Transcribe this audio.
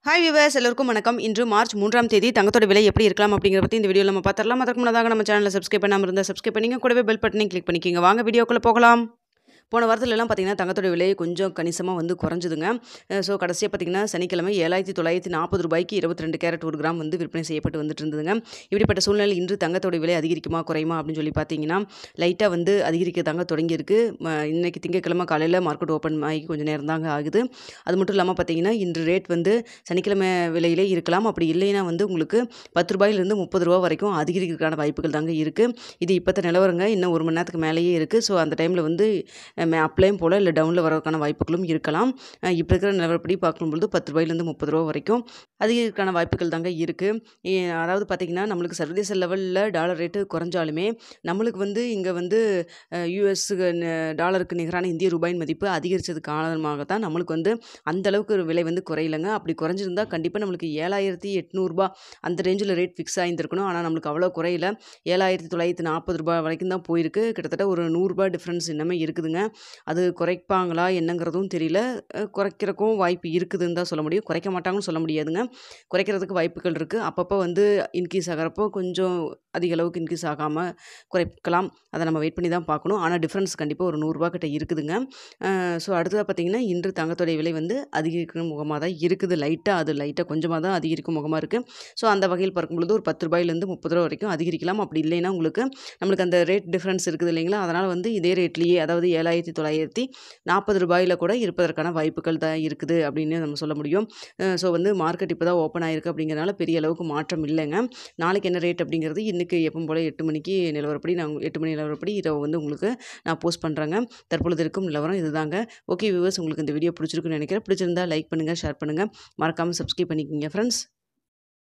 Hi viewers எல்லோருக்கும் வணக்கம். இன்று மார்ச் 3ஆம் தேதி தங்கத்தோட விலை எப்படி இருக்கலாம் அப்படிங்கிற பற்றி இந்த வீடியோவில் நம்ம பார்த்துடலாம். அதுக்கு முன்னதாக நம்ம சேனலை சப்ஸ்கிரைப் பண்ணாமல் இருந்தால் சப்ஸ்கிரைப் பண்ணிங்க, கூடவே பெல் பட்டனையும் கிளிக் பண்ணிக்கிங்க. வாங்க வீடியோக்குள்ளே போகலாம். போன வாரத்துலலாம் பார்த்தீங்கன்னா தங்கத்தோட விலை கொஞ்சம் கணிசமாக வந்து குறைஞ்சுதுங்க. ஸோ கடைசியாக பார்த்தீங்கன்னா சனிக்கிழமை 7,940 ரூபாய்க்கு 22 கேரட் 1 கிராம் வந்து விற்பனை செய்யப்பட்டு வந்துட்டு இருந்ததுங்க. இப்படிப்பட்ட சூழ்நிலை இன்று தங்கத்தோட விலை அதிகரிக்குமா குறையுமா அப்படின்னு சொல்லி பார்த்தீங்கன்னா லைட்டாக வந்து அதிகரிக்க தாங்க தொடங்கியிருக்கு. இன்னைக்கு திங்கட்கிழமை காலையில் மார்க்கெட் ஓப்பன் ஆகி கொஞ்சம் நேரம் தாங்க ஆகுது. அது மட்டும் இல்லாமல் பார்த்தீங்கன்னா இன்று ரேட் வந்து சனிக்கிழமை விலையிலே இருக்கலாம். அப்படி இல்லைன்னா வந்து உங்களுக்கு 10 ரூபாயிலிருந்து 30 ரூபா வரைக்கும் அதிகரிக்கிறதுக்கான வாய்ப்புகள் தாங்க இருக்குது. இது இப்போத்த நிலவரங்க. இன்னும் 1 மணி நேரத்துக்கு மேலேயே இருக்குது. ஸோ அந்த டைமில் வந்து அப்லையும் போல் இல்லை டவுனில் வரதுக்கான வாய்ப்புகளும் இருக்கலாம். இப்போ இருக்கிற நிலவரப்படி பார்க்கும்பொழுது 10 ரூபாயிலேருந்து 30 ரூபா வரைக்கும் அதிகரிக்கான வாய்ப்புகள் தாங்க இருக்குது. அதாவது பார்த்திங்கன்னா நம்மளுக்கு சர்வதேச லெவலில் டாலர் ரேட்டு குறைஞ்சாலுமே நம்மளுக்கு வந்து இங்கே வந்து யூஎஸ் டாலருக்கு நிகரான இந்திய ரூபாயின் மதிப்பு அதிகரித்தது காரணமாக தான் நம்மளுக்கு வந்து அந்தளவுக்கு விலை வந்து குறையலைங்க. அப்படி குறைஞ்சிருந்தா கண்டிப்பாக நம்மளுக்கு 7,800 அந்த ரேஞ்சில் ரேட் ஃபிக்ஸ் ஆகியிருந்திருக்கணும். ஆனால் நம்மளுக்கு அவ்வளோ குறையில 7,940 ரூபாய் வரைக்கும் தான் போயிருக்கு. கிட்டத்தட்ட ஒரு 100 ரூபாய் டிஃப்ரென்ஸ் இன்னமே இருக்குதுங்க. அது குறைப்பாங்களா என்னங்கிறதும் தெரியல. குறைக்கிறக்கும் வாய்ப்பு இருக்குதுன்னு தான் சொல்ல முடியும். குறைக்க மாட்டாங்கன்னு சொல்ல முடியாதுங்க. குறைக்கிறதுக்கு வாய்ப்புகள் இருக்குது. அப்பப்போ வந்து இன்க்ரீஸ் ஆகிறப்போ கொஞ்சம் அதிக அளவுக்கு இன்க்ரீஸ் ஆகாமல் குறைக்கலாம். அதை நம்ம வெயிட் பண்ணி தான் பார்க்கணும். ஆனால் டிஃப்ரென்ஸ் கண்டிப்பாக ஒரு 100 ரூபா கிட்ட இருக்குதுங்க. ஸோ அடுத்ததாக பார்த்திங்கன்னா இன்று தங்கத்தோடைய விலை வந்து அதிகரிக்கும் முகமாக தான் இருக்குது. லைட்டாக கொஞ்சமாக தான் அதிகரிக்கும் முகமாக இருக்குது. ஸோ அந்த வகையில் பார்க்கும்பொழுது ஒரு 10 ரூபாயிலேருந்து 30 ரூபா வரைக்கும் அதிகரிக்கலாம். அப்படி இல்லைன்னா நம்மளுக்கு அந்த ரேட் டிஃப்ரென்ஸ் இருக்குது இல்லைங்களா? அதனால் வந்து இதே ரேட்லேயே அதாவது 7,940 ரூபாயில் கூட இருப்பதற்கான வாய்ப்புகள் தான் இருக்குது அப்படின்னு நம்ம சொல்ல முடியும். ஸோ வந்து மார்க்கெட் இப்போ தான் ஓப்பன் ஆகிருக்கு அப்படிங்கிறனால பெரிய அளவுக்கு மாற்றம் இல்லைங்க. நாளைக்கு என்ன ரேட் அப்படிங்கிறது இன்றைக்கி எப்பவும் போல் 8 மணிக்கு நிலவரப்படி 8 மணி நிலவரப்படி இரவு வந்து உங்களுக்கு நான் போஸ்ட் பண்ணுறேங்க. தற்பொழுது இருக்கும் நிலவரம் இதுதாங்க. ஓகே வியூவர்ஸ், உங்களுக்கு இந்த வீடியோ பிடிச்சிருக்குன்னு நினைக்கிறேன். பிடிச்சிருந்தா லைக் பண்ணுங்கள், ஷேர் பண்ணுங்கள், மறக்காமல் சப்ஸ்கிரைப் பண்ணிக்கோங்க ஃப்ரெண்ட்ஸ்.